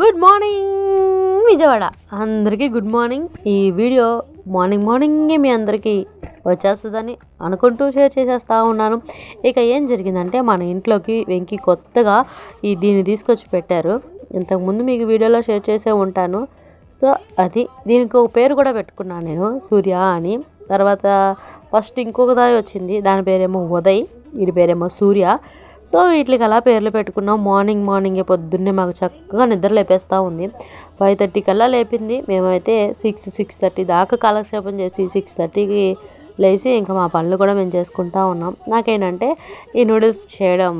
Good morning Vijayawada అందరికీ good morning. ఈ video మార్నింగే మీ అందరికీ వచ్చేస్తుందని అనుకుంటూ షేర్ చేసేస్తూ ఉన్నాను. ఇక ఏం జరిగిందంటే మన ఇంట్లోకి వెంకీ కొత్తగా దీన్ని తీసుకొచ్చి పెట్టారు. ఇంతకుముందు మీకు వీడియోలో షేర్ చేసే ఉంటాను. సో అది దీనికి ఒక పేరు కూడా పెట్టుకున్నాను నేను, సూర్య అని. తర్వాత ఫస్ట్ ఇంకొక దాని వచ్చింది, దాని పేరేమో ఉదయ్, వీడి పేరేమో సూర్య. సో వీటికి అలా పేర్లు పెట్టుకున్నాం. మార్నింగే పొద్దున్నే మాకు చక్కగా నిద్ర లేపేస్తూ ఉంది. 5:30 కల్లా లేపింది. మేమైతే 6:30 దాకా కాలక్షేపం చేసి 6:30కి లేచి ఇంకా మా పనులు కూడా మేము చేసుకుంటూ ఉన్నాం. నాకేంటంటే ఈ నూడిల్స్ చేయడం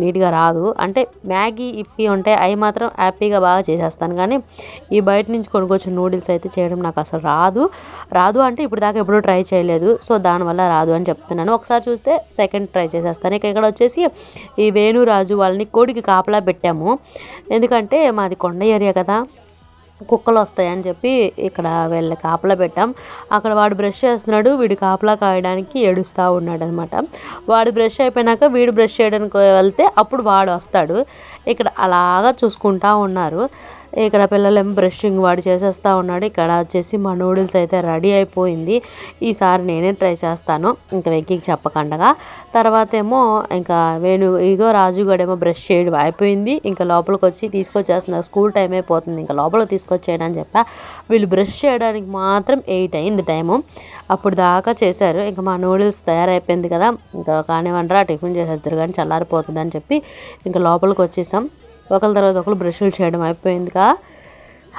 నీట్గా రాదు. అంటే మ్యాగీ ఇప్పి ఉంటాయి, అవి మాత్రం హ్యాపీగా బాగా చేసేస్తాను. కానీ ఈ బయట నుంచి కొనుక్కొచ్చిన నూడిల్స్ అయితే చేయడం నాకు అసలు రాదు అంటే ఇప్పుడు దాకా ఎప్పుడూ ట్రై చేయలేదు. సో దానివల్ల రాదు అని చెప్తున్నాను. ఒకసారి చూస్తే సెకండ్ ట్రై చేసేస్తాను. ఇక ఇక్కడ వచ్చేసి ఈ వేణురాజు వాళ్ళని కోడికి కాపలా పెట్టాము. ఎందుకంటే మాది కొండ ఏరియా కదా, కుక్కలు వస్తాయని చెప్పి ఇక్కడ వీళ్ళ కాపలా పెట్టాం. అక్కడ వాడు బ్రష్ చేస్తున్నాడు, వీడు కాపలా కాయడానికి ఏడుస్తూ ఉన్నాడు అనమాట. వాడు బ్రష్ అయిపోయినాక వీడు బ్రష్ చేయడానికి వెళ్తే అప్పుడు వాడు వస్తాడు. ఇక్కడ అలాగా చూసుకుంటూ ఉన్నారు. ఇక్కడ పిల్లలేమో బ్రషింగ్ వాడు చేసేస్తూ ఉన్నాడు. ఇక్కడ వచ్చేసి మా నూడిల్స్ అయితే రెడీ అయిపోయింది. ఈసారి నేనే ట్రై చేస్తాను, ఇంకా వెంకీకి చెప్పకుండా. తర్వాత ఏమో ఇంకా ఇగో రాజుగాడేమో బ్రష్ చేయడం అయిపోయింది. ఇంకా లోపలికి వచ్చి తీసుకొచ్చేస్తున్నారు. స్కూల్ టైం అయిపోతుంది, ఇంకా లోపలికి తీసుకొచ్చేయడం అని చెప్పా. వీళ్ళు బ్రష్ చేయడానికి మాత్రం 8 అయింది టైము. అప్పుడు దాకా చేశారు. ఇంకా మా నూడిల్స్ తయారైపోయింది కదా, ఇంకా కానివ్వండిరా టిఫిన్ చేసేస్తారు కానీ చల్లారిపోతుంది అని చెప్పి ఇంకా లోపలికి వచ్చేసాం. ఒకరి తర్వాత ఒకరు బ్రష్లు చేయడం అయిపోయిందిగా.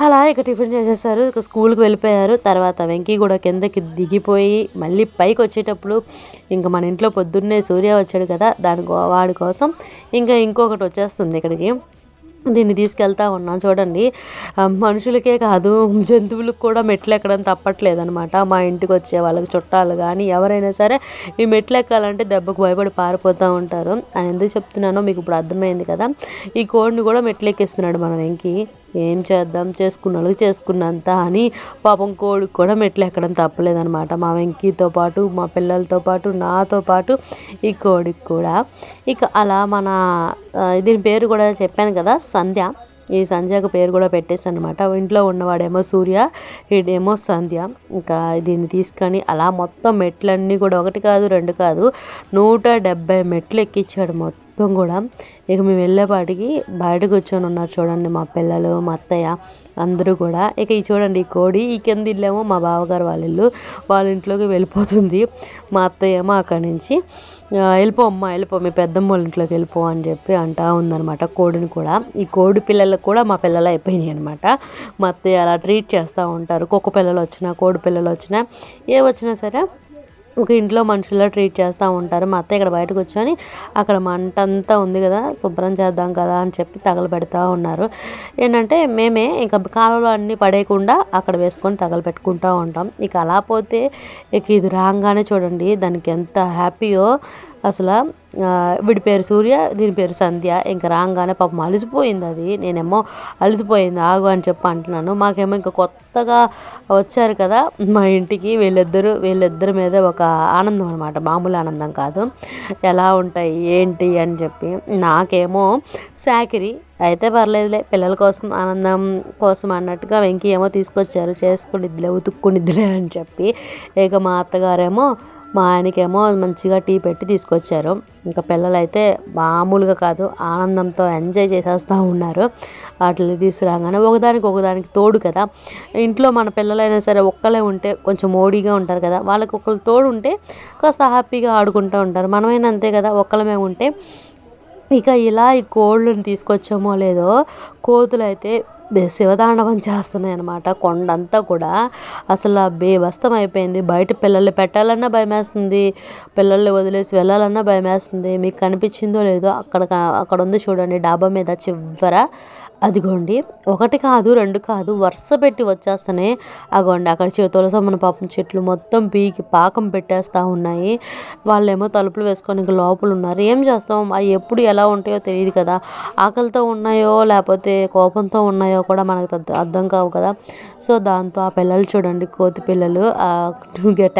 అలా ఇక టిఫిన్ చేసేసారు, ఇక స్కూల్కి వెళ్ళిపోయారు. తర్వాత వెంకీ కూడా కిందకి దిగిపోయి మళ్ళీ పైకి వచ్చేటప్పుడు ఇంకా మన ఇంట్లో పొద్దున్నే సూర్య వచ్చాడు కదా, వాడి కోసం ఇంకా ఇంకొకటి వచ్చేస్తుంది ఇక్కడికి. దీన్ని తీసుకెళ్తా ఉన్నాం. చూడండి, మనుషులకే కాదు జంతువులకు కూడా మెట్లు ఎక్కడం తప్పట్లేదు అనమాట. మా ఇంటికి వచ్చే వాళ్ళకి చుట్టాలు కానీ ఎవరైనా సరే ఈ మెట్లు ఎక్కాలంటే దెబ్బకు భయపడి పారిపోతూ ఉంటారు. అని ఎందుకు చెప్తున్నానో మీకు ఇప్పుడు అర్థమైంది కదా. ఈ కోడిని కూడా మెట్లు ఎక్కిస్తున్నాడు మన వెంకీ. ఏం చేద్దాం, చేసుకున్న వాళ్ళకి చేసుకున్నంత అని పాపం కోడికి కూడా మెట్లు ఎక్కడం తప్పలేదనమాట. మా వెంకీతో పాటు, మా పిల్లలతో పాటు, నాతో పాటు ఈ కోడికి కూడా. ఇక అలా దీని పేరు కూడా చెప్పాను కదా, సంధ్య. ఈ సంధ్యకు పేరు కూడా పెట్టేసి అనమాట. ఇంట్లో ఉన్నవాడేమో సూర్య, వీడేమో సంధ్య. ఇంకా దీన్ని తీసుకొని అలా మొత్తం మెట్లన్నీ కూడా 1 కాదు 2 కాదు 170 మెట్లు ఎక్కించాడు మొత్తం కూడా. ఇక మేము వెళ్ళేపాటికి బయట కూర్చొని ఉన్నారు చూడండి మా పిల్లలు, మా అత్తయ్య అందరూ కూడా. ఇక ఈ చూడండి, ఈ కోడి ఈ కింద ఇల్లేమో మా బావగారు వాళ్ళ ఇల్లు, వాళ్ళ ఇంట్లోకి వెళ్ళిపోతుంది. మా అత్తయ్య ఏమో అక్కడి నుంచి వెళ్ళిపో మీ పెద్దమ్మ వాళ్ళ ఇంట్లోకి వెళ్ళిపో అని చెప్పి అంటా ఉందనమాట కోడిని కూడా. ఈ కోడి పిల్లలకు కూడా మా పిల్లలు అయిపోయినాయి అనమాట. మా అత్తయ్య అలా ట్రీట్ చేస్తూ ఉంటారు. కుక్క పిల్లలు వచ్చినా, కోడి పిల్లలు వచ్చినా, ఏ వచ్చినా సరే ఒక ఇంట్లో మనుషుల్లో ట్రీట్ చేస్తూ ఉంటారు. మా అత్తయ్య ఇక్కడ బయటకు వచ్చి అక్కడ మంట అంతా ఉంది కదా, శుభ్రం చేద్దాం కదా అని చెప్పి తగలబెడతా ఉన్నారు. ఏంటంటే మేమే ఇంకా కాలంలో అన్నీ పడేయకుండా అక్కడ వేసుకొని తగలబెట్టుకుంటూ ఉంటాం. ఇక అలా పోతే ఇక ఇది రాగానే చూడండి దానికి ఎంత హ్యాపీయో అసలు. వీడి పేరు సూర్య, దీని పేరు సంధ్య. ఇంకా రాగానే పాపం అలసిపోయింది అది. నేనేమో అలసిపోయింది ఆగు అని చెప్పి అంటున్నాను. మాకేమో ఇంకా కొత్తగా వచ్చారు కదా మా ఇంటికి, వీళ్ళిద్దరి మీద ఒక ఆనందం అనమాట, మామూలు ఆనందం కాదు. ఎలా ఉంటాయి ఏంటి అని చెప్పి. నాకేమో సాకిరి అయితే పర్లేదులే, పిల్లల కోసం ఆనందం కోసం అన్నట్టుగా వెంకీ ఏమో తీసుకొచ్చారు, చేసుకునిద్దిలే ఉతుక్కునిద్దిలే అని చెప్పి. ఇక మా అత్తగారేమో మా ఆయనకేమో మంచిగా టీ పెట్టి తీసుకొచ్చారు. ఇంకా పిల్లలైతే మామూలుగా కాదు, ఆనందంతో ఎంజాయ్ చేసేస్తూ ఉన్నారు. వాటిని తీసుకురాగానే ఒకదానికి తోడు కదా. ఇంట్లో మన పిల్లలైనా సరే ఒక్కలే ఉంటే కొంచెం మోడీగా ఉంటారు కదా, వాళ్ళకి ఒకళ్ళు తోడు ఉంటే కాస్త హ్యాపీగా ఆడుకుంటూ ఉంటారు. మనమైనా అంతే కదా, ఒక్కలమే ఉంటే. ఇక ఇలా ఈ కోళ్ళని తీసుకొచ్చామో లేదో, కోతులు అయితే శివతాండవం చేస్తున్నాయి అనమాట. కొండంతా కూడా అసలు బేబస్తం అయిపోయింది. బయట పిల్లల్ని పెట్టాలన్నా భయమేస్తుంది, పిల్లల్ని వదిలేసి వెళ్ళాలన్నా భయమేస్తుంది. మీకు కనిపించిందో లేదో, అక్కడ ఉంది చూడండి డాబా మీద చివర, అదిగోండి 1 కాదు 2 కాదు వరుస పెట్టి వచ్చేస్తానే. అగోండి అక్కడ తులసమ్మన పాపం చెట్లు మొత్తం పీకి పాకం పెట్టేస్తూ ఉన్నాయి. వాళ్ళేమో తలుపులు వేసుకొని ఇంక లోపల ఉన్నారు. ఏం చేస్తాం, అవి ఎప్పుడు ఎలా ఉంటాయో తెలియదు కదా. ఆకలితో ఉన్నాయో లేకపోతే కోపంతో ఉన్నాయో కూడా మనకు అర్థం కావు కదా. సో దాంతో ఆ పిల్లలు చూడండి, కోతి పిల్లలు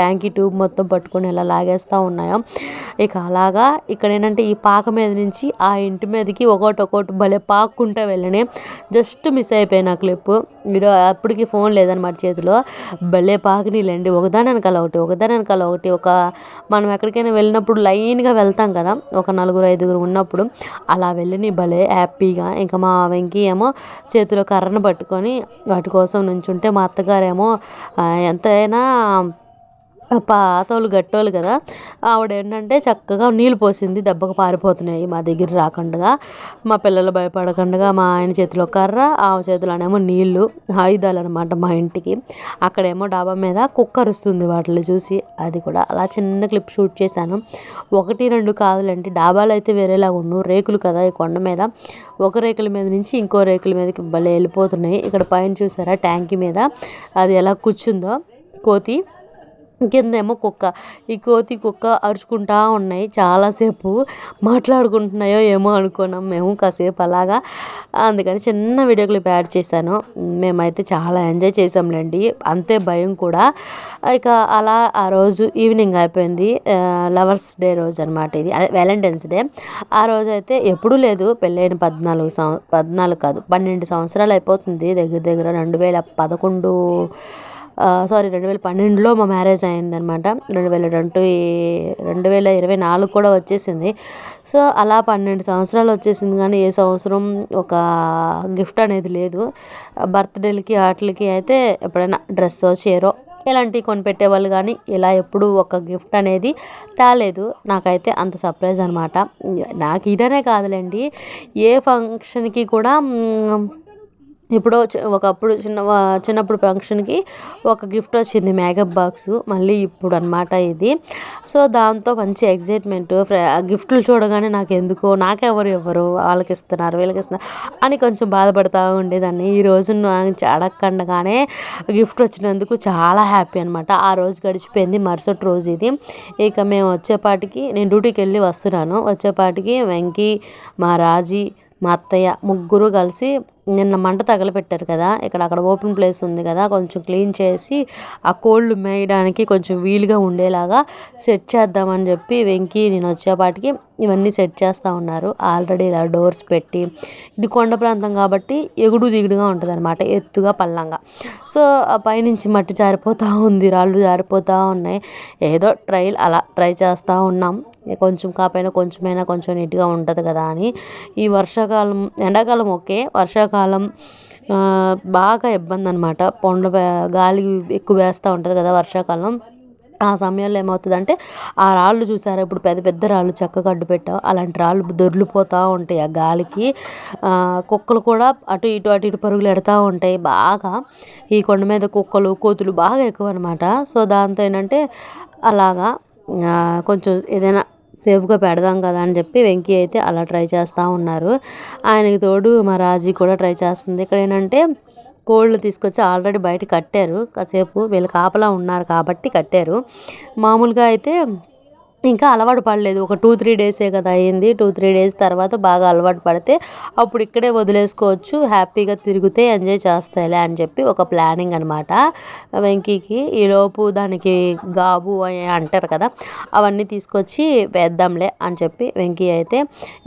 ట్యాంకీ ట్యూబ్ మొత్తం పట్టుకొని ఇలా లాగేస్తూ ఉన్నాయో. ఇక అలాగా ఇక్కడ ఏంటంటే ఈ పాక మీద నుంచి ఆ ఇంటి మీదకి ఒకటి భలే పాక్కుంటూ వెళ్ళినాయి. జస్ట్ మిస్ అయిపోయిన క్లిప్ వీడియో. అప్పటికి ఫోన్ లేదనమాట చేతిలో. భలే పాకినీళ్ళండి, ఒకదాని వెనకాల ఒకటి. మనం ఎక్కడికైనా వెళ్ళినప్పుడు లైన్గా వెళ్తాం కదా, ఒక 4-5 ఉన్నప్పుడు అలా వెళ్ళిన భలే హ్యాపీగా. ఇంకా మా వెంకీ ఏమో చేతిలో కర్రను పట్టుకొని వాటి కోసం నుంచుంటే, మా అత్తగారేమో ఎంతైనా పాతోళ్ళు గట్టోళ్ళు కదా, ఆవిడ ఏంటంటే చక్కగా నీళ్ళు పోసింది, దెబ్బకు పారిపోతున్నాయి మా దగ్గర రాకుండా. మా పిల్లలు భయపడకుండా మా ఆయన చేతిలో కర్ర, ఆమె చేతిలోనేమో నీళ్ళు, ఆయుధాలు అనమాట మా ఇంటికి. అక్కడేమో డాబా మీద కుక్క అరుస్తుంది వాటిని చూసి. అది కూడా అలా చిన్న క్లిప్ షూట్ చేశాను. 1-2 కాదులేండి, డాబాలు అయితే వేరేలాగా ఉన్ను, రేకులు కదా ఈ కొండ మీద, ఒక రేకుల మీద నుంచి ఇంకో రేకుల మీదకి భలే వెళ్ళిపోతున్నాయి. ఇక్కడ పైన చూసారా ట్యాంకీ మీద అది ఎలా కూర్చుందో కోతి, కిందేమో కుక్క. ఈ కోతి కుక్క అరుచుకుంటా ఉన్నాయి, చాలాసేపు మాట్లాడుకుంటున్నాయో ఏమో అనుకున్నాం మేము కాసేపు అలాగా. అందుకని చిన్న వీడియో క్లిప్ యాడ్ చేశాను. మేమైతే చాలా ఎంజాయ్ చేసాంలేండి, అంతే భయం కూడా. ఇక అలా ఆ రోజు ఈవినింగ్ అయిపోయింది. లవర్స్ డే రోజు అనమాట ఇది, అదే వ్యాలంటైన్స్ డే. ఆ రోజు అయితే ఎప్పుడూ లేదు, పెళ్ళైన 12 సంవత్సరాలు అయిపోతుంది దగ్గర 2012లో మా మ్యారేజ్ అయిందనమాట. 2024 కూడా వచ్చేసింది. సో అలా 12 సంవత్సరాలు వచ్చేసింది, కానీ ఏ సంవత్సరం ఒక గిఫ్ట్ అనేది లేదు. బర్త్డేలకి వాటికి అయితే ఎప్పుడైనా డ్రెస్సో చీరో ఇలాంటివి కొనిపెట్టేవాళ్ళు, కానీ ఇలా ఎప్పుడు ఒక గిఫ్ట్ అనేది తేలేదు. నాకైతే అంత సర్ప్రైజ్ అనమాట. నాకు ఇదనే కాదులేండి, ఏ ఫంక్షన్కి కూడా ఇప్పుడు ఒకప్పుడు చిన్నప్పుడు ఫంక్షన్కి ఒక గిఫ్ట్ వచ్చింది, మేకప్ బాక్స్. మళ్ళీ ఇప్పుడు అనమాట ఇది. సో దాంతో మంచి ఎగ్జైట్మెంట్. గిఫ్ట్లు చూడగానే నాకు ఎందుకో నాకెవరు వాళ్ళకి ఇస్తున్నారు వీళ్ళకి ఇస్తున్నారు అని కొంచెం బాధపడుతూ ఉండేదాన్ని. ఈ రోజు అడగకుండానే గిఫ్ట్ వచ్చినందుకు చాలా హ్యాపీ అనమాట. ఆ రోజు గడిచిపోయింది. మరుసటి రోజు ఇది. ఇక మేము వచ్చేపాటికి, నేను డ్యూటీకి వెళ్ళి వస్తున్నాను, వచ్చేపాటికి వెంకీ, మా రాజీ, మా అత్తయ్య ముగ్గురు కలిసి నిన్న మంట తగలపెట్టారు కదా, అక్కడ ఓపెన్ ప్లేస్ ఉంది కదా, కొంచెం క్లీన్ చేసి ఆ కోళ్ళు మేయడానికి కొంచెం వీలుగా ఉండేలాగా సెట్ చేద్దామని చెప్పి వెంకీ నేను వచ్చేపాటికి ఇవన్నీ సెట్ చేస్తూ ఉన్నారు. ఆల్రెడీ ఇలా డోర్స్ పెట్టి, ఇది కొండ ప్రాంతం కాబట్టి ఎగుడు దిగుడుగా ఉంటుంది అనమాట, ఎత్తుగా పల్లంగా. సో ఆ పైనుంచి మట్టి జారిపోతూ ఉంది, రాళ్ళు జారిపోతూ ఉన్నాయి. ఏదో అలా ట్రై చేస్తూ ఉన్నాం. కొంచెం కాకపోయినా కొంచెం నీట్గా ఉంటుంది కదా అని. ఈ ఎండాకాలం ఓకే, వర్షాకాలం బాగా ఇబ్బంది అనమాట. గాలి ఎక్కువ వేస్తూ ఉంటుంది కదా వర్షాకాలం. ఆ సమయంలో ఏమవుతుందంటే, ఆ రాళ్ళు చూసారా, ఇప్పుడు పెద్ద పెద్ద రాళ్ళు చక్కగా అడ్డు పెట్టాం, అలాంటి రాళ్ళు దొర్లిపోతూ ఉంటాయి ఆ గాలికి. కుక్కలు కూడా అటు ఇటు పరుగులు ఎడతా ఉంటాయి బాగా. ఈ కొండ మీద కుక్కలు కోతులు బాగా ఎక్కువ అనమాట. సో దాంతో ఏంటంటే అలాగా కొంచెం ఏదైనా సేఫ్గా పెడదాం కదా అని చెప్పి వెంకీ అయితే అలా ట్రై చేస్తూ ఉన్నారు. ఆయనకి తోడు మా రాజీ కూడా ట్రై చేస్తుంది. ఇక్కడ ఏంటంటే కోళ్ళు తీసుకొచ్చి ఆల్రెడీ బయట కట్టారు, కాసేపు వీళ్ళు కాపలా ఉన్నారు కాబట్టి కట్టారు. మామూలుగా అయితే ఇంకా అలవాటు పడలేదు, ఒక 2-3 డేసే కదా అయ్యింది. 2-3 డేస్ తర్వాత బాగా అలవాటు పడితే అప్పుడు ఇక్కడే వదిలేసుకోవచ్చు, హ్యాపీగా తిరిగితే ఎంజాయ్ చేస్తాయిలే అని చెప్పి ఒక ప్లానింగ్ అనమాట వెంకీకి. ఈలోపు దానికి గాబు అని అంటారు కదా, అవన్నీ తీసుకొచ్చి వేద్దాంలే అని చెప్పి వెంకీ అయితే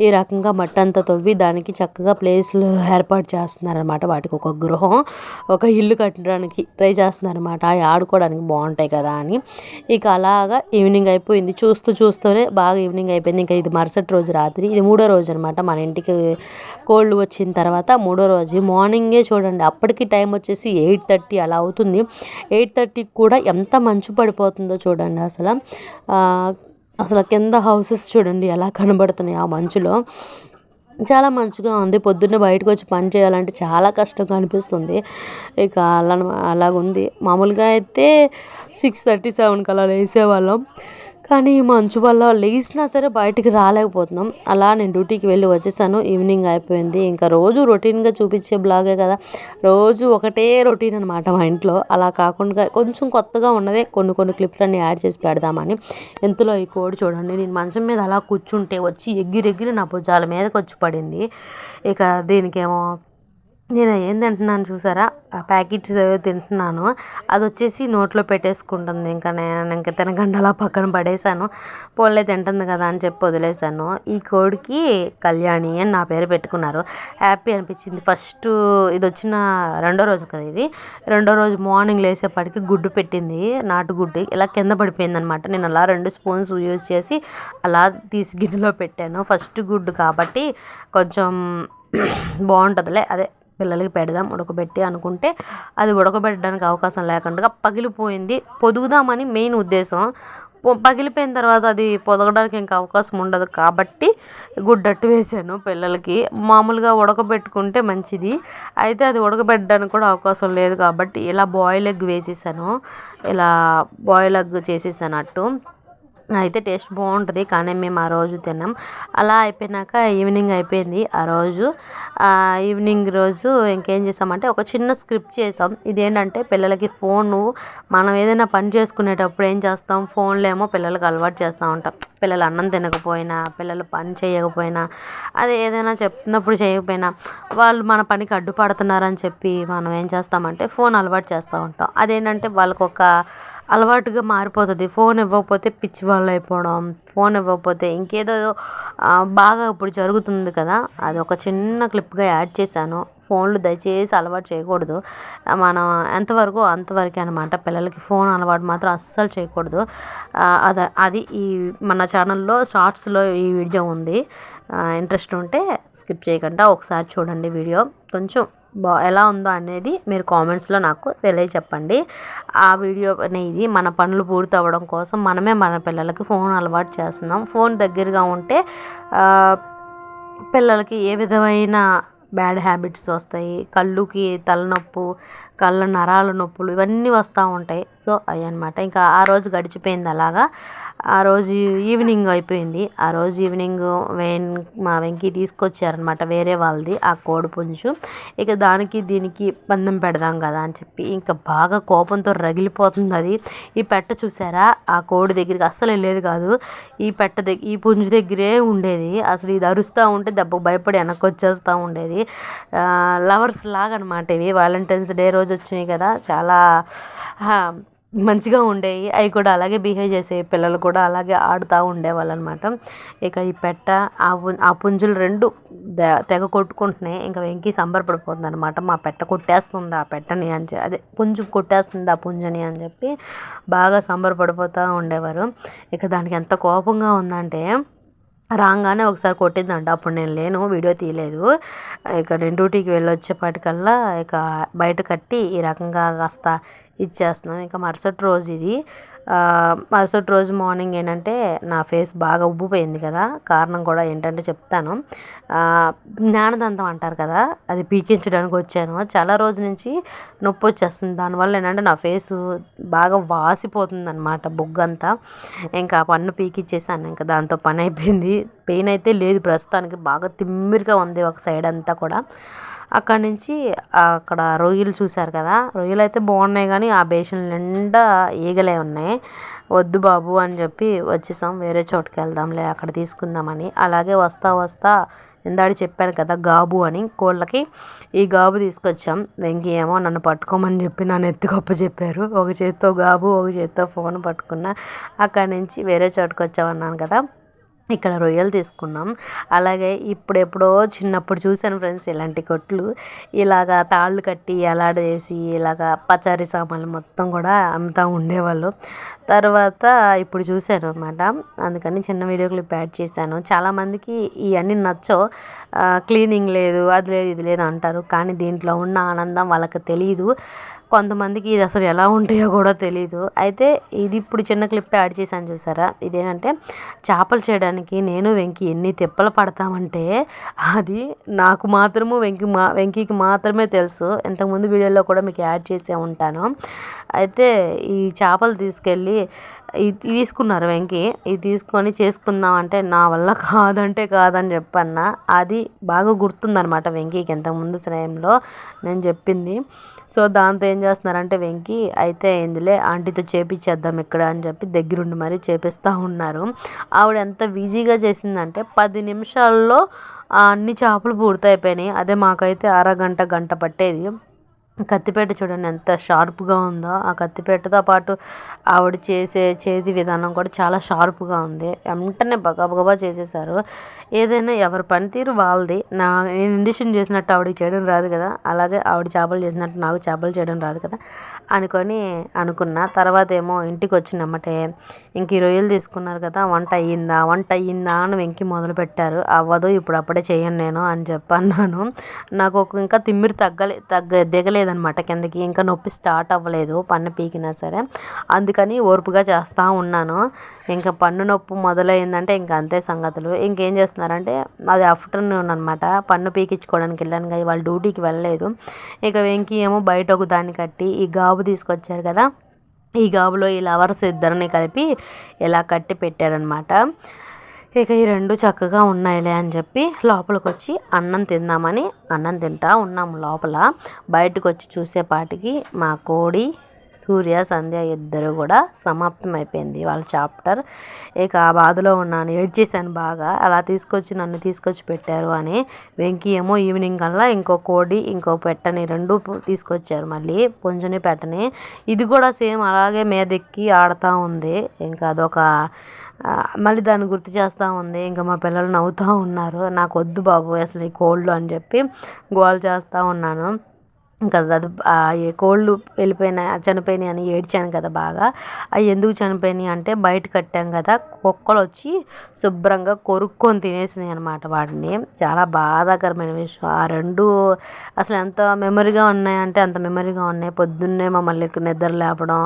ఈ రకంగా మట్టంతా తవ్వి దానికి చక్కగా ప్లేస్లు ఏర్పాటు చేస్తున్నారనమాట. వాటికి ఒక గృహం, ఒక ఇల్లు కట్టడానికి ట్రై చేస్తున్నారనమాట, ఆడుకోవడానికి బాగుంటాయి కదా అని. ఇక అలాగా ఈవినింగ్ అయిపోయింది, చూస్తూనే బాగా ఈవినింగ్ అయిపోయింది. ఇంకా ఇది మరుసటి రోజు రాత్రి, ఇది 3వ రోజు అనమాట మన ఇంటికి కోళ్ళు వచ్చిన తర్వాత 3వ రోజు మార్నింగే చూడండి, అప్పటికి టైం వచ్చేసి 8:30 అలా అవుతుంది. 8:30 కూడా ఎంత మంచు పడిపోతుందో చూడండి. అసలు కింద హౌసెస్ చూడండి ఎలా కనబడుతున్నాయి ఆ మంచులో. చాలా మంచిగా ఉంది. పొద్దున్నే బయటకు వచ్చి పని చేయాలంటే చాలా కష్టంగా అనిపిస్తుంది. ఇక అలాగుంది. మామూలుగా అయితే 6:30-7 అలా లేసేవాళ్ళం, కానీ మంచు వల్ల లేచినా సరే బయటికి రాలేకపోతున్నాం. అలా నేను డ్యూటీకి వెళ్ళి వచ్చేసాను, ఈవినింగ్ అయిపోయింది. ఇంకా రోజు రొటీన్గా చూపించే బ్లాగే కదా, రోజు ఒకటే రొటీన్ అనమాట మా ఇంట్లో. అలా కాకుండా కొంచెం కొత్తగా ఉన్నదే కొన్ని క్లిప్లన్నీ యాడ్ చేసి పెడదామని. ఇంతలో ఈ కోడి చూడండి, నేను మంచం మీద అలా కూర్చుంటే వచ్చి ఎగిరెగిరి నా భుజాల మీదకి వచ్చి పడింది. ఇక దీనికేమో నేను ఏం తింటున్నాను చూసారా, ఆ ప్యాకెట్స్ తింటున్నాను. అది వచ్చేసి నోట్లో పెట్టేసుకుంటుంది. ఇంకా నేను ఇంకా తినకుండా అలా పక్కన పడేసాను. పోన్లే తింటుంది కదా అని చెప్పి వదిలేసాను. ఈ కోడికి కళ్యాణి అని నా పేరు పెట్టుకున్నారు. హ్యాపీ అనిపించింది. ఫస్ట్ ఇది వచ్చిన రెండో రోజు కదా ఇది. రెండో రోజు మార్నింగ్ లేసేపటికి గుడ్డు పెట్టింది, నాటుగుడ్డు. ఇలా కింద పడిపోయింది అనమాట. నేను అలా 2 స్పూన్స్ యూజ్ చేసి అలా తీసి గిన్నెలో పెట్టాను. ఫస్ట్ గుడ్డు కాబట్టి కొంచెం బాగుంటుందిలే, అదే పిల్లలకి పెడదాం ఉడకబెట్టి అనుకుంటే అది ఉడకబెట్టడానికి అవకాశం లేకుండా పగిలిపోయింది. పొదుగుదామని మెయిన్ ఉద్దేశం. పగిలిపోయిన తర్వాత అది పొదగడానికి ఇంకా అవకాశం ఉండదు కాబట్టి గుడ్డట్టు వేసాను పిల్లలకి. మామూలుగా ఉడకబెట్టుకుంటే మంచిది, అయితే అది ఉడకబెట్టడానికి కూడా అవకాశం లేదు కాబట్టి ఇలా బాయిల్ ఎగ్ వేసేసాను. ఇలా బాయిల్ ఎగ్ చేసేసాను అట్టు. అయితే టేస్ట్ బాగుంటుంది, కానీ మేము ఆ రోజు తిన్నాం. అలా అయిపోయినాక ఈవినింగ్ అయిపోయింది ఆ రోజు. ఈవినింగ్ రోజు ఇంకేం చేసామంటే ఒక చిన్న స్క్రిప్ట్ చేసాం. ఇదేంటంటే పిల్లలకి ఫోను, మనం ఏదైనా పని చేసుకునేటప్పుడు ఏం చేస్తాం, ఫోన్లో ఏమో పిల్లలకి అలవాటు చేస్తూ ఉంటాం. పిల్లలు అన్నం తినకపోయినా, పిల్లలు పని చేయకపోయినా, అది ఏదైనా చెప్తున్నప్పుడు చేయకపోయినా వాళ్ళు మన పనికి అడ్డుపడుతున్నారని చెప్పి మనం ఏం చేస్తామంటే ఫోన్ అలవాటు చేస్తూ ఉంటాం. అదేంటంటే వాళ్ళకు ఒక అలవాటుగా మారిపోతుంది. ఫోన్ ఇవ్వకపోతే పిచ్చి వాళ్ళు అయిపోవడం, ఫోన్ ఇవ్వకపోతే ఇంకేదో బాగా ఇప్పుడు జరుగుతుంది కదా, అది ఒక చిన్న క్లిప్గా యాడ్ చేశాను. ఫోన్లు దయచేసి అలవాటు చేయకూడదు. మనం ఎంతవరకు అంతవరకే అనమాట. పిల్లలకి ఫోన్ అలవాటు మాత్రం అస్సలు చేయకూడదు. అది ఈ మన ఛానల్లో షార్ట్స్లో ఈ వీడియో ఉంది. ఇంట్రెస్ట్ ఉంటే స్కిప్ చేయకుండా ఒకసారి చూడండి వీడియో. కొంచెం ఎలా ఉందో అనేది మీరు కామెంట్స్లో నాకు తెలియచెప్పండి. ఆ వీడియో అనేది మన పనులు పూర్తి అవ్వడం కోసం మనమే మన పిల్లలకి ఫోన్ అలవాటు చేస్తున్నాం. ఫోన్ దగ్గరగా ఉంటే పిల్లలకి ఏ విధమైన బ్యాడ్ హ్యాబిట్స్ వస్తాయి, కళ్ళుకి తలనొప్పు, కళ్ళ నరాల నొప్పులు ఇవన్నీ వస్తూ ఉంటాయి. సో అవి అనమాట. ఇంకా ఆ రోజు గడిచిపోయింది అలాగా. ఆ రోజు ఈవినింగ్ అయిపోయింది. ఆ రోజు ఈవినింగ్ మా వెంకీ తీసుకొచ్చారనమాట వేరే వాళ్ళది ఆ కోడి పుంజు. ఇక దానికి దీనికి పందెం పెడదాం కదా అని చెప్పి ఇంకా బాగా కోపంతో రగిలిపోతుంది అది. ఈ పెట్ట చూసారా, ఆ కోడి దగ్గరికి అస్సలు వెళ్ళేది కాదు. ఈ పుంజు దగ్గరే ఉండేది. అసలు ఇది అరుస్తూ ఉంటే దెబ్బకు భయపడి వెనక్కి వచ్చేస్తూ ఉండేది. లవర్స్ లాగా అనమాట ఇవి. వాలంటైన్స్ డే రోజు వచ్చినాయి కదా, చాలా మంచిగా ఉండేవి. అవి కూడా అలాగే బిహేవ్ చేసేవి. పిల్లలు కూడా అలాగే ఆడుతూ ఉండేవాళ్ళు అనమాట. ఇక ఈ పెట్ట ఆ పుంజులు రెండు తెగ కొట్టుకుంటున్నాయి. ఇంకా వెంకీ సంబరపడిపోతుంది అనమాట. మా పెట్ట కొట్టేస్తుంది ఆ పెట్టని అని అదే పుంజు కొట్టేస్తుంది ఆ పుంజుని అని చెప్పి బాగా సంబరపడిపోతూ ఉండేవారు. ఇక దానికి ఎంత కోపంగా ఉందంటే రాగానే ఒకసారి కొట్టిందంట. అప్పుడు నేను లేను, వీడియో తీయలేదు. ఇక నేను డ్యూటీకి వెళ్ళి వచ్చేపాటికల్లా ఇక బయట కట్టి ఈ రకంగా కాస్త ఇచ్చేస్తున్నాం. ఇంకా మరుసటి రోజు ఇది. మరుసటి రోజు మార్నింగ్ ఏంటంటే నా ఫేస్ బాగా ఉబ్బిపోయింది కదా, కారణం కూడా ఏంటంటే చెప్తాను. జ్ఞానదంతం అంటారు కదా, అది పీకించడానికి వచ్చాను. చాలా రోజు నుంచి నొప్పి వచ్చేస్తుంది. దానివల్ల ఏంటంటే నా ఫేసు బాగా వాసిపోతుంది అనమాట, బొగ్గంతా. ఇంకా పన్ను పీకిచ్చేసాను. ఇంకా దాంతో పని అయిపోయింది. పెయిన్ అయితే లేదు ప్రస్తుతానికి, బాగా తిమ్మిరిగా ఉంది ఒక సైడ్ అంతా కూడా. అక్కడి నుంచి అక్కడ రొయ్యలు చూశారు కదా, రొయ్యలు అయితే బాగున్నాయి కానీ ఆ బేషన్ నిండా ఈగలే ఉన్నాయి. వద్దు బాబు అని చెప్పి వచ్చేసాం. వేరే చోటుకి వెళ్దాంలే అక్కడ తీసుకుందామని. అలాగే వస్తా ఇందాక చెప్పాను కదా గాబు అని కోళ్ళకి, ఈ గాబు తీసుకొచ్చాం. వెంకీ ఏమో నన్ను పట్టుకోమని చెప్పి నన్ను ఎత్తుకొప్ప చెప్పారు. ఒక చేత్తో గాబు, ఒక చేత్తో ఫోన్ పట్టుకున్నా. అక్కడి నుంచి వేరే చోటుకు వచ్చామన్నాను కదా, ఇక్కడ రొయ్యలు తీసుకున్నాం. అలాగే ఇప్పుడెప్పుడో చిన్నప్పుడు చూశాను ఫ్రెండ్స్ ఇలాంటి కొట్లు. ఇలాగా తాళ్ళు కట్టి ఎలాడేసి ఇలాగా పచారీ సామాన్లు మొత్తం కూడా అమ్ముతూ ఉండేవాళ్ళు. తర్వాత ఇప్పుడు చూశాను అనమాట, అందుకని చిన్న వీడియో క్లిప్ యాడ్ చేశాను. చాలామందికి ఇవన్నీ నచ్చవు. క్లీనింగ్ లేదు, అది లేదు, ఇది లేదు అంటారు. కానీ దీంట్లో ఉన్న ఆనందం వాళ్ళకి తెలియదు. కొంతమందికి ఇది అసలు ఎలా ఉంటాయో కూడా తెలీదు. అయితే ఇది ఇప్పుడు చిన్న క్లిప్ యాడ్ చేశాను చూసారా, ఇదేంటంటే చేపలు చేయడానికి నేను వెంకీ ఎన్ని తిప్పలు పడతామంటే అది నాకు మాత్రము వెంకీకి మాత్రమే తెలుసు. ఇంతకుముందు వీడియోలో కూడా మీకు యాడ్ చేసే ఉంటాను. అయితే ఈ చేపలు తీసుకెళ్ళి ఇది తీసుకున్నారు వెంకీ. ఇది తీసుకొని చేసుకుందాం అంటే నా వల్ల కాదంటే కాదని చెప్పన్న. అది బాగా గుర్తుందనమాట వెంకీకి ఇంతకుముందు శ్రేయంలో నేను చెప్పింది. సో దాంతో ఏం చేస్తున్నారంటే వెంకీ అయితే ఇందులే ఆంటీతో చేపించేద్దాం ఇక్కడ అని చెప్పి దగ్గరుండి మరీ చేపిస్తూ ఉన్నారు. ఆవిడ ఎంత ఈజీగా చేసిందంటే 10 నిమిషాల్లో అన్ని చేపలు పూర్తయిపోయినాయి. అదే మాకైతే అరగంట గంట పట్టేది. కత్తిపీట చూడండి ఎంత షార్ప్గా ఉందో. ఆ కత్తిపీటతో పాటు ఆవిడ చేతి విధానం కూడా చాలా షార్ప్గా ఉంది. వెంటనే గబగబా చేసేసారు. ఏదైనా ఎవరి పనితీరు వాళ్ళది. నేను ఇండిషన్ చేసినట్టు ఆవిడకి చేయడం రాదు కదా, అలాగే ఆవిడ చేపలు చేసినట్టు నాకు చేపలు చేయడం రాదు కదా అనుకున్నా. తర్వాత ఏమో ఇంటికి వచ్చినమ్మటే ఇంక ఈ రొయ్యలు తీసుకున్నారు కదా, వంట అయ్యిందా అని వెంకి మొదలు పెట్టారు. అవ్వదు, ఇప్పుడు అప్పుడే చేయను నేను అని అన్నాను. నాకు ఇంకా తిమ్మిరి దిగలేదనమాట కిందకి. ఇంకా నొప్పి స్టార్ట్ అవ్వలేదు పన్ను పీకినా సరే. అందుకని ఓర్పుగా చేస్తూ ఉన్నాను. ఇంకా పన్ను నొప్పి మొదలైందంటే ఇంకా అంతే సంగతులు. ఇంకేం చేస్తున్నారంటే అది ఆఫ్టర్నూన్ అనమాట. పన్ను పీకించుకోవడానికి వెళ్ళాను కదా, వాళ్ళు డ్యూటీకి వెళ్ళలేదు. ఇక వెంకీ ఏమో బయట ఒక దాన్ని కట్టి ఈ గాబు తీసుకొచ్చారు కదా, ఈ గాబులో ఈ లవర్స్ ఇద్దరిని కలిపి ఇలా కట్టి పెట్టారనమాట. ఇక ఈ రెండు చక్కగా ఉన్నాయిలే అని చెప్పి లోపలికి వచ్చి అన్నం తిందామని అన్నం తింటా ఉన్నాము లోపల. బయటకు వచ్చి చూసేపాటికి మా కోడి సూర్య సంధ్య ఇద్దరు కూడా సమాప్తం అయిపోయింది వాళ్ళ చాప్టర్. ఇక ఆ బాధలో ఉన్నాను, ఏడ్చేసాను బాగా. అలా నన్ను తీసుకొచ్చి పెట్టారు అని. వెంకీ ఏమో ఈవినింగ్ కల్లా ఇంకో కోడి ఇంకో పెట్టని రెండు తీసుకొచ్చారు, మళ్ళీ పుంజుని పెట్టని. ఇది కూడా సేమ్ అలాగే మీదెక్కి ఆడుతూ ఉంది. ఇంకా అదొక మళ్ళీ దాన్ని గుర్తు చేస్తూ ఉంది. ఇంకా మా పిల్లలు నవ్వుతూ ఉన్నారు. నాకు వద్దు బాబు అసలు ఈ కోళ్ళు అని చెప్పి గోల చేస్తూ ఉన్నాను. ఇంకా అది కోళ్ళు చనిపోయినాయి అని ఏడ్చాను కదా బాగా. అవి ఎందుకు చనిపోయినాయి అంటే బయట కట్టాం కదా, కుక్కలు వచ్చి శుభ్రంగా కొరుక్కొని తినేసినాయి అనమాట వాటిని. చాలా బాధాకరమైన విషయం. ఆ రెండు అసలు ఎంత మెమరీగా ఉన్నాయంటే అంత మెమరీగా ఉన్నాయి. పొద్దున్నే మమ్మల్ని నిద్ర లేపడం,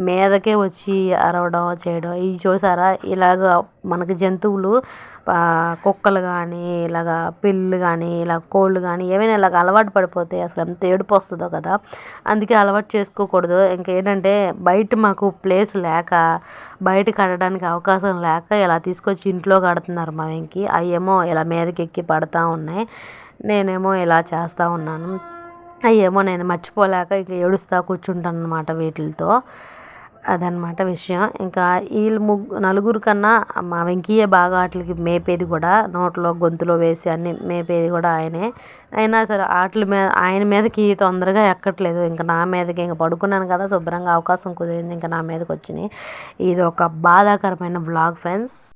మీదకే వచ్చి అరవడం చేయడం. ఇవి చూసారా, ఇలాగ మనకి జంతువులు కుక్కలు కానీ ఇలాగ పిల్లులు కానీ ఇలా కోళ్ళు కానీ ఏమైనా ఇలాగ అలవాటు పడిపోతే అసలు ఎంత ఏడుపు వస్తుందో కదా. అందుకే అలవాటు చేసుకోకూడదు. ఇంకేంటంటే బయట మాకు ప్లేస్ లేక, బయట కట్టడానికి అవకాశం లేక ఇలా తీసుకొచ్చి ఇంట్లో కడుతున్నారు మా వెంకి. అవి ఏమో ఇలా మీదకి ఎక్కి పడతా ఉన్నాయి, నేనేమో ఇలా చేస్తూ ఉన్నాను. అవేమో నేను మర్చిపోలేక ఇక ఏడుస్తూ కూర్చుంటాను అనమాట వీటితో. అదనమాట విషయం. ఇంకా వీళ్ళు నలుగురు కన్నా మా వెంకయ్య బాగా వాటికి మేపేది కూడా, నోట్లో గొంతులో వేసి అన్ని మేపేది కూడా ఆయనే. అయినా సరే ఆయన మీదకి తొందరగా ఎక్కట్లేదు. ఇంకా నా మీదకి ఇంకా పడుకున్నాను కదా శుభ్రంగా, అవకాశం కుదిరింది ఇంకా నా మీదకి వచ్చినాయి. ఇది ఒక బాధాకరమైన వ్లాగ్ ఫ్రెండ్స్.